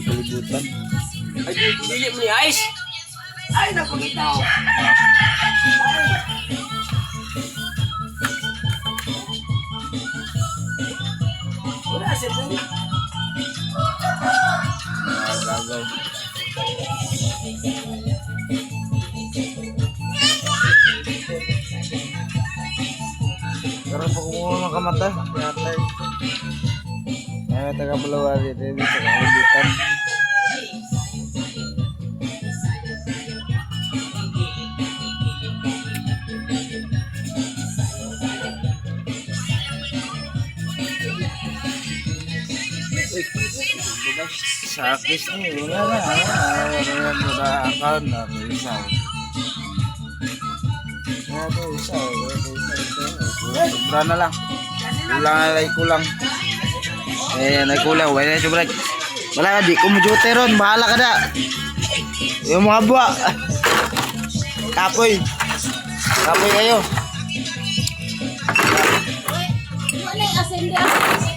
Kalibutan. Ay, dili mo ni Ice. Ay, napagitaw. Wala siya dyan. Gagaw. Karang pa kumuha ng kamata. Yatay. Ay, taga-Palawan dito sa kalibutan. Sakis ni, wala na. Wala na account na. Isaw. Ito, isaw. Sobra na lang. Kulang. Eh, nagkulang. Wala na siya break. Wala ka, di ko mo duty ron. Bahala ka na. Yung mga buwa. Kapoy kayo. Wala yung asende.